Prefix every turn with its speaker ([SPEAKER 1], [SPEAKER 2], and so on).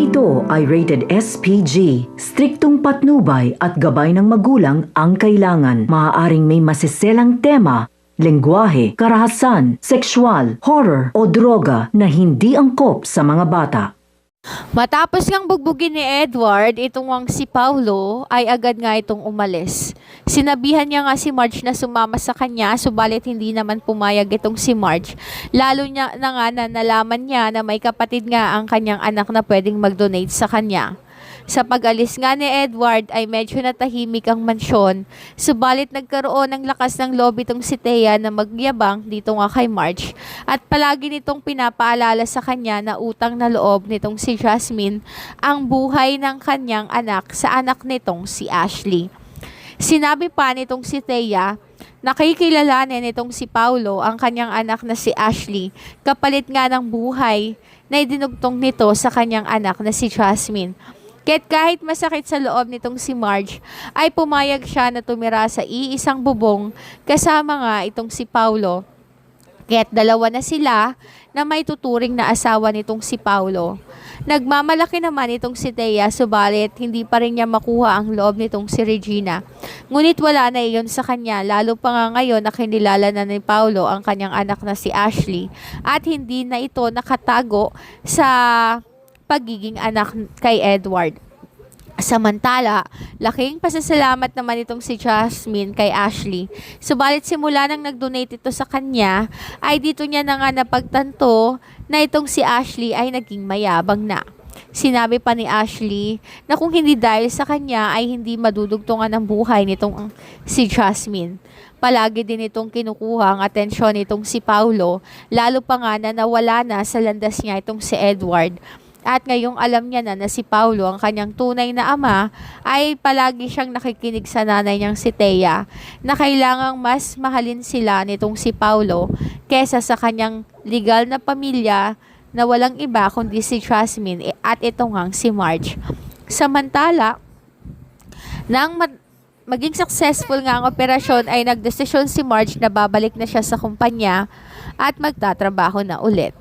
[SPEAKER 1] ito ay rated SPG. Striktong patnubay at gabay ng magulang ang kailangan. Maaaring may masiselang tema, lengguwahe, karahasan, sexual, horror o droga na hindi angkop sa mga bata.
[SPEAKER 2] Matapos ngang bugbugin ni Edward, itong si Paulo ay agad nga itong umalis. Sinabihan niya nga si Marge na sumama sa kanya, subalit hindi naman pumayag itong si Marge. Lalo niya na nga na nalaman niya na may kapatid nga ang kanyang anak na pwedeng mag-donate sa kanya. Sa pag-alis nga ni Edward ay medyo natahimik ang mansyon, subalit nagkaroon ng lakas ng loob itong si Thea na magyabang dito nga kay Marge at palagi nitong pinapaalala sa kanya na utang na loob nitong si Jasmine ang buhay ng kanyang anak sa anak nitong si Ashley. Sinabi pa nitong si Thea na kikilalanin nitong si Paulo ang kanyang anak na si Ashley kapalit nga ng buhay na idinugtong nito sa kanyang anak na si Jasmine. Kahit masakit sa loob nitong si Marge, ay pumayag siya na tumira sa iisang bubong kasama nga itong si Paulo. Kaya't dalawa na sila na may tuturing na asawa nitong si Paulo. Nagmamalaki naman itong si Thea, subalit hindi pa rin niya makuha ang loob nitong si Regina. Ngunit wala na iyon sa kanya, lalo pa nga ngayon na kinilala na ni Paulo ang kanyang anak na si Ashley at hindi na ito nakatago sa pagiging anak kay Edward. Samantala, laking pasasalamat naman itong si Jasmine kay Ashley. Subalit simula nang nag-donate ito sa kanya, ay dito niya na nga napagtanto na itong si Ashley ay naging mayabang na. Sinabi pa ni Ashley na kung hindi dahil sa kanya ay hindi madudugtungan ang buhay nitong si Jasmine. Palagi din itong kinukuha ang atensyon nitong si Paulo, lalo pa nga na nawala na sa landas niya itong si Edward. At ngayong alam niya na si Paulo ang kanyang tunay na ama, ay palagi siyang nakikinig sa nanay niyang si Thea na kailangang mas mahalin sila nitong si Paulo kesa sa kanyang legal na pamilya na walang iba kundi si Jasmine at itong si Marge. Samantala, nang maging successful nga ang operasyon ay nagdesisyon si Marge na babalik na siya sa kumpanya at magtatrabaho na ulit.